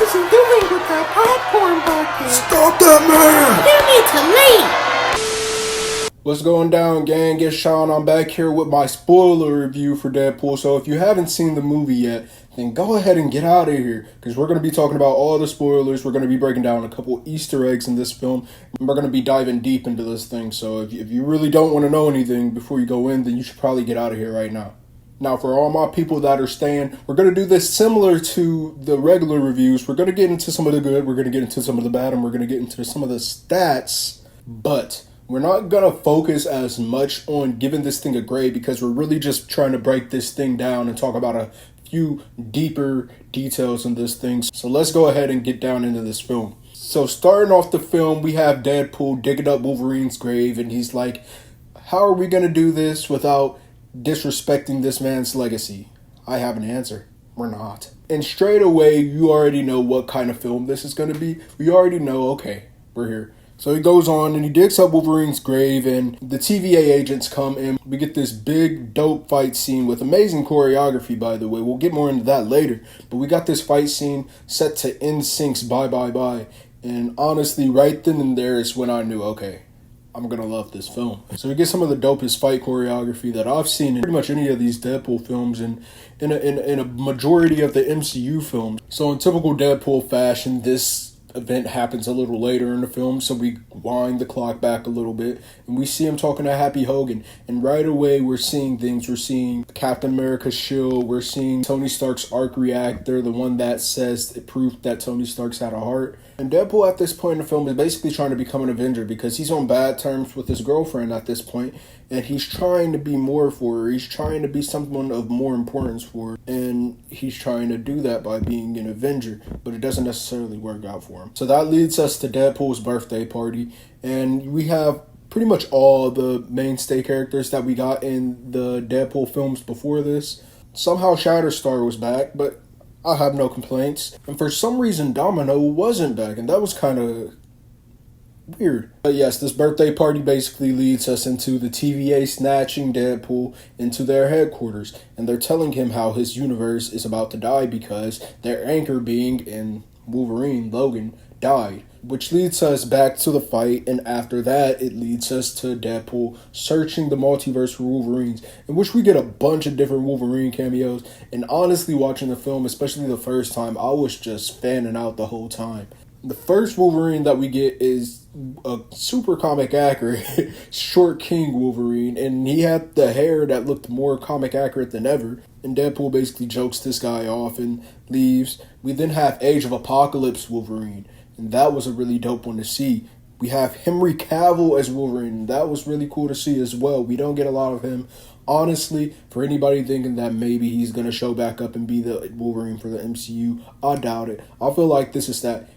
was he doing with that popcorn bucket? Stop that man! You need to leave! What's going down, gang? It's Sean. I'm back here with my spoiler review for Deadpool. So if you haven't seen the movie yet, then go ahead and get out of here, because we're going to be talking about all the spoilers. We're going to be breaking down a couple Easter eggs in this film, and we're going to be diving deep into this thing. So if you really don't want to know anything before you go in, then you should probably get out of here right now. Now, for all my people that are staying, we're going to do this similar to the regular reviews. We're going to get into some of the good, we're going to get into some of the bad, and we're going to get into some of the stats, but we're not going to focus as much on giving this thing a grade, because we're really just trying to break this thing down and talk about a few deeper details in this thing. So let's go ahead and get down into this film. So starting off the film, we have Deadpool digging up Wolverine's grave, and he's like, how are we going to do this without disrespecting this man's legacy? I have an answer. We're not. And straight away, you already know what kind of film this is going to be. We already know, okay, we're here. So he goes on and he digs up Wolverine's grave, and the TVA agents come in. We get this big, dope fight scene with amazing choreography, by the way. We'll get more into that later. But we got this fight scene set to NSYNC's Bye Bye Bye. And honestly, right then and there is when I knew, okay, I'm going to love this film. So we get some of the dopest fight choreography that I've seen in pretty much any of these Deadpool films, and in a majority of the MCU films. So in typical Deadpool fashion, this event happens a little later in the film, so we wind the clock back a little bit, and we see him talking to Happy Hogan, and right away we're seeing things. We're seeing Captain America's shield, we're seeing Tony Stark's arc reactor, the one that says it proved that Tony Stark's had a heart. And Deadpool at this point in the film is basically trying to become an Avenger, because he's on bad terms with his girlfriend at this point, and he's trying to be more for her. He's trying to be someone of more importance for her, and he's trying to do that by being an Avenger, but it doesn't necessarily work out for him. So that leads us to Deadpool's birthday party, and we have pretty much all the mainstay characters that we got in the Deadpool films before this. Somehow Shatterstar was back, but I have no complaints. And for some reason, Domino wasn't back, and that was kind of weird. But yes, this birthday party basically leads us into the TVA snatching Deadpool into their headquarters, and they're telling him how his universe is about to die because their anchor being in Wolverine, Logan, died. Which leads us back to the fight, and after that, it leads us to Deadpool searching the multiverse for Wolverines, in which we get a bunch of different Wolverine cameos. And honestly, watching the film, especially the first time, I was just fanning out the whole time. The first Wolverine that we get is a super comic accurate Short King Wolverine, and he had the hair that looked more comic accurate than ever. And Deadpool basically jokes this guy off and leaves. We then have Age of Apocalypse Wolverine, and that was a really dope one to see. We have Henry Cavill as Wolverine, and that was really cool to see as well. We don't get a lot of him. Honestly, for anybody thinking that maybe he's going to show back up and be the Wolverine for the MCU, I doubt it. I feel like this is that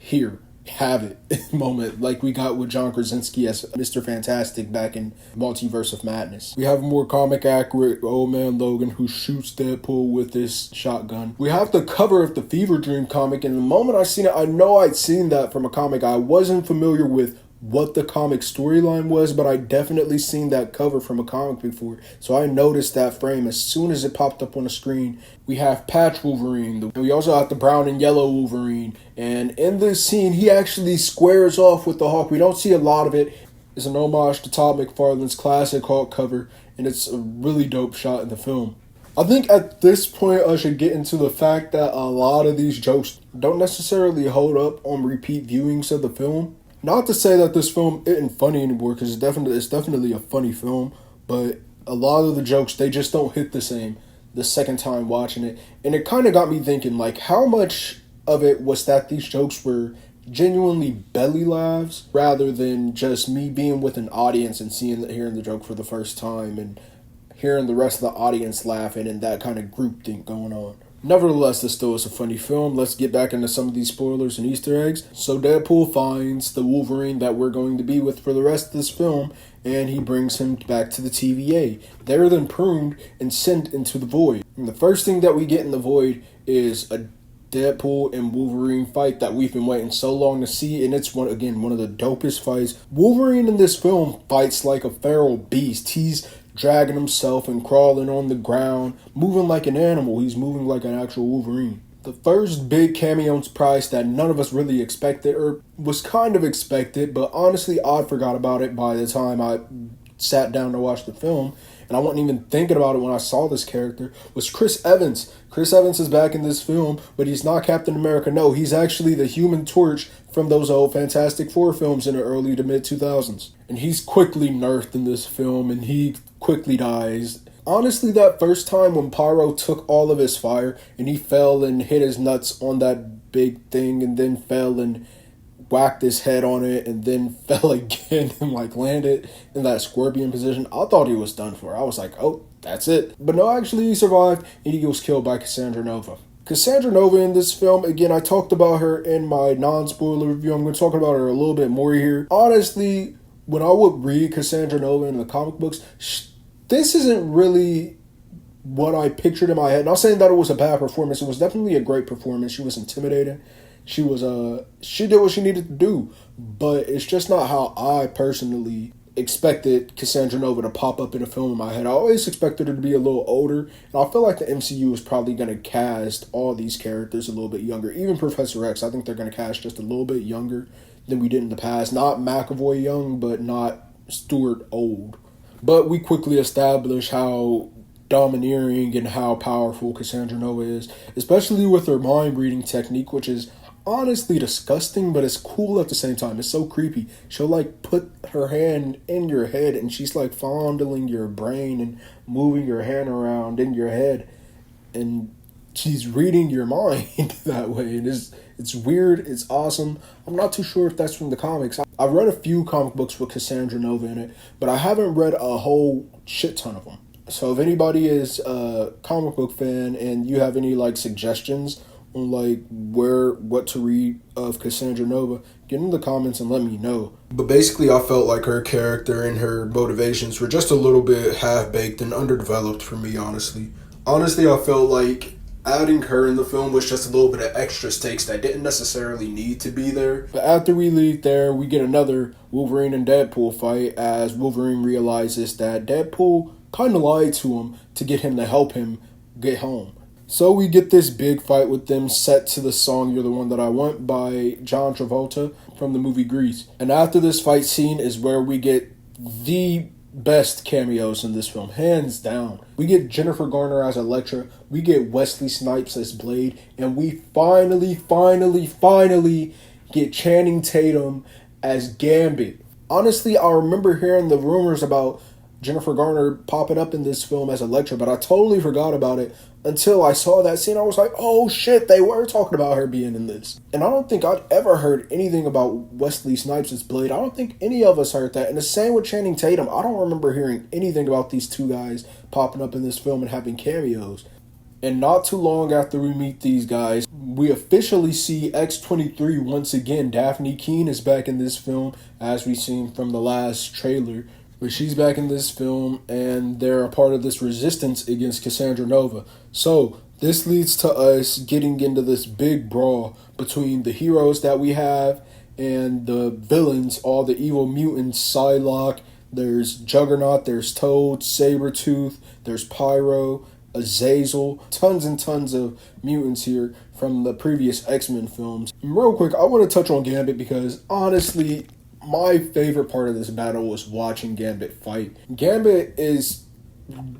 here, have it moment, like we got with John Krasinski as Mr. Fantastic back in Multiverse of Madness. We have a more comic accurate old man Logan who shoots Deadpool with his shotgun. We have the cover of the Fever Dream comic, and the moment I seen it, I know I'd seen that from a comic. I wasn't familiar with what the comic storyline was, but I definitely seen that cover from a comic before, so I noticed that frame as soon as it popped up on the screen. We have Patch Wolverine, and we also have the brown and yellow Wolverine, and in this scene he actually squares off with the Hulk. We don't see a lot of it. It's an homage to Todd McFarlane's classic Hulk cover, and it's a really dope shot in the film. I think at this point I should get into the fact that a lot of these jokes don't necessarily hold up on repeat viewings of the film. Not to say that this film isn't funny anymore, because it's definitely a funny film, but a lot of the jokes, they just don't hit the same the second time watching it. And it kind of got me thinking, like, how much of it was that these jokes were genuinely belly laughs, rather than just me being with an audience and hearing the joke for the first time and hearing the rest of the audience laughing and that kind of group thing going on. Nevertheless, this still is a funny film. Let's get back into some of these spoilers and Easter eggs. So Deadpool finds the Wolverine that we're going to be with for the rest of this film, and he brings him back to the TVA. They're then pruned and sent into the Void. And the first thing that we get in the Void is a Deadpool and Wolverine fight that we've been waiting so long to see, and it's one of the dopest fights. Wolverine in this film fights like a feral beast. He's dragging himself and crawling on the ground, moving like an animal. He's moving like an actual Wolverine. The first big cameo surprise that none of us really expected, or was kind of expected, but honestly I forgot about it by the time I sat down to watch the film, and I wasn't even thinking about it when I saw this character, was Chris Evans. Chris Evans is back in this film, but he's not Captain America. No, he's actually the Human Torch from those old Fantastic Four films in the early to mid 2000s. And he's quickly nerfed in this film, and he quickly dies. Honestly, that first time when Pyro took all of his fire and he fell and hit his nuts on that big thing and then fell and whacked his head on it and then fell again and landed in that scorpion position, I thought he was done for. I was like, oh, that's it. But no, actually he survived and he was killed by Cassandra Nova. Cassandra Nova in this film, again, I talked about her in my non-spoiler review. I'm going to talk about her a little bit more here. Honestly, when I would read Cassandra Nova in the comic books, this isn't really what I pictured in my head. Not saying that it was a bad performance. It was definitely a great performance. She was intimidating. She did what she needed to do. But it's just not how I personally expected Cassandra Nova to pop up in a film in my head. I always expected her to be a little older. And I feel like the MCU is probably going to cast all these characters a little bit younger. Even Professor X, I think they're going to cast just a little bit younger than we did in the past. Not McAvoy young, but not Stewart old. But we quickly establish how domineering and how powerful Cassandra Nova is, especially with her mind-reading technique, which is honestly disgusting, but it's cool at the same time. It's so creepy. She'll put her hand in your head and she's fondling your brain and moving your hand around in your head, and she's reading your mind that way. And it's weird. It's awesome. I'm not too sure if that's from the comics. I've read a few comic books with Cassandra Nova in it, but I haven't read a whole shit ton of them. So if anybody is a comic book fan and you have any suggestions on what to read of Cassandra Nova, get in the comments and let me know. But basically I felt like her character and her motivations were just a little bit half-baked and underdeveloped for me, honestly. Honestly, I felt like adding her in the film was just a little bit of extra stakes that didn't necessarily need to be there. But after we leave there, we get another Wolverine and Deadpool fight as Wolverine realizes that Deadpool kind of lied to him to get him to help him get home. So we get this big fight with them set to the song You're the One That I Want by John Travolta from the movie Grease. And after this fight scene is where we get the best cameos in this film, hands down. We get Jennifer Garner as Elektra, we get Wesley Snipes as Blade, and we finally get Channing Tatum as Gambit. Honestly, I remember hearing the rumors about Jennifer Garner popping up in this film as Elektra, but I totally forgot about it until I saw that scene. I was like, oh shit, they were talking about her being in this. And I don't think I'd ever heard anything about Wesley Snipes as Blade. I don't think any of us heard that. And the same with Channing Tatum. I don't remember hearing anything about these two guys popping up in this film and having cameos. And not too long after we meet these guys, we officially see X-23 once again. Daphne Keane is back in this film, as we've seen from the last trailer. But she's back in this film, and they're a part of this resistance against Cassandra Nova. So this leads to us getting into this big brawl between the heroes that we have and the villains, all the evil mutants. Psylocke, there's Juggernaut, there's Toad, Sabretooth, there's Pyro, Azazel, tons and tons of mutants here from the previous X-Men films. And real quick, I want to touch on Gambit because honestly, my favorite part of this battle was watching Gambit fight. Gambit is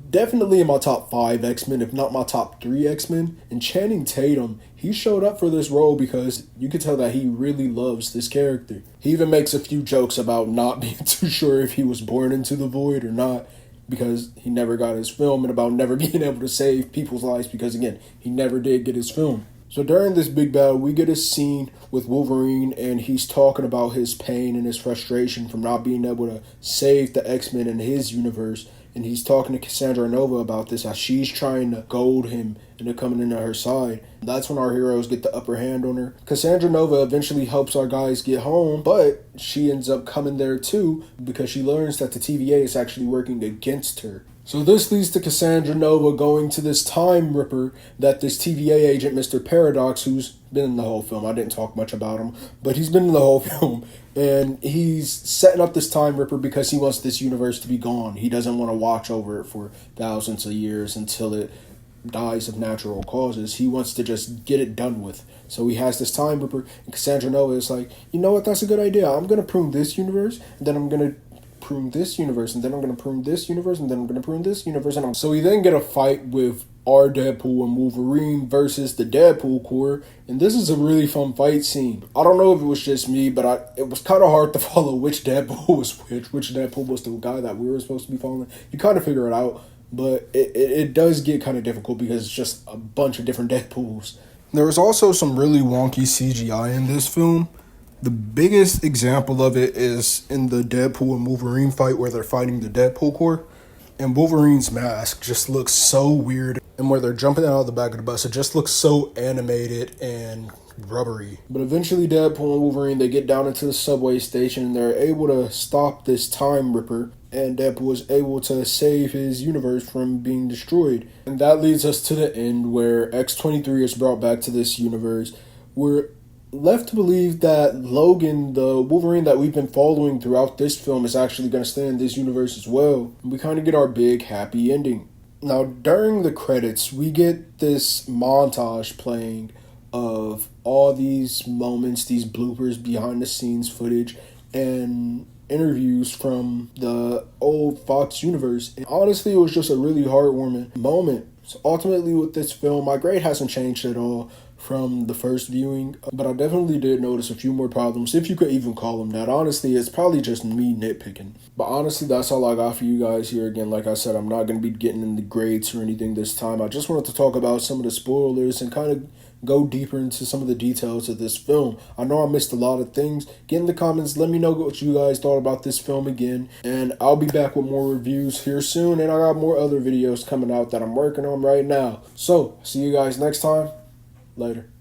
definitely in my top 5 X-Men, if not my top 3 X-Men. And Channing Tatum, he showed up for this role because you could tell that he really loves this character. He even makes a few jokes about not being too sure if he was born into the void or not, because he never got his film, and about never being able to save people's lives because, again, he never did get his film. So during this big battle, we get a scene with Wolverine, and he's talking about his pain and his frustration from not being able to save the X-Men in his universe. And he's talking to Cassandra Nova about this as she's trying to goad him into coming into her side. That's when our heroes get the upper hand on her. Cassandra Nova eventually helps our guys get home, but she ends up coming there too because she learns that the TVA is actually working against her. So this leads to Cassandra Nova going to this Time Ripper that this TVA agent, Mr. Paradox, who's been in the whole film. I didn't talk much about him, but he's been in the whole film. And he's setting up this Time Ripper because he wants this universe to be gone. He doesn't want to watch over it for thousands of years until it dies of natural causes. He wants to just get it done with. So he has this time ripper, and Cassandra Nova is like, you know what, that's a good idea. I'm going to prune this universe, and then I'm going to prune this universe, and then I'm going to prune this universe, and then I'm going to prune this universe. So we then get a fight with our Deadpool and Wolverine versus the Deadpool Corps, and this is a really fun fight scene. I don't know if it was just me, but it was kind of hard to follow which Deadpool was which Deadpool was the guy that we were supposed to be following. You kind of figure it out, but it does get kind of difficult because it's just a bunch of different Deadpools. There was also some really wonky CGI in this film. The biggest example of it is in the Deadpool and Wolverine fight where they're fighting the Deadpool Corps. And Wolverine's mask just looks so weird. And where they're jumping out of the back of the bus, it just looks so animated and rubbery. But eventually Deadpool and Wolverine, they get down into the subway station and they're able to stop this time ripper. And Deadpool is able to save his universe from being destroyed. And that leads us to the end where X-23 is brought back to this universe. We're left to believe that Logan, the Wolverine that we've been following throughout this film, is actually going to stay in this universe as well. We kind of get our big happy ending. Now, during the credits, we get this montage playing of all these moments, these bloopers, behind the scenes footage, and interviews from the old Fox universe. And honestly, it was just a really heartwarming moment. So ultimately with this film, my grade hasn't changed at all from the first viewing, but I definitely did notice a few more problems, if you could even call them that. Honestly, it's probably just me nitpicking. But honestly, that's all I got for you guys here. Again, like I said, I'm not going to be getting into grades or anything this time. I just wanted to talk about some of the spoilers and kind of go deeper into some of the details of this film. I know I missed a lot of things. Get in the comments, let me know what you guys thought about this film again, and I'll be back with more reviews here soon, and I got more other videos coming out that I'm working on right now. So, see you guys next time. Later.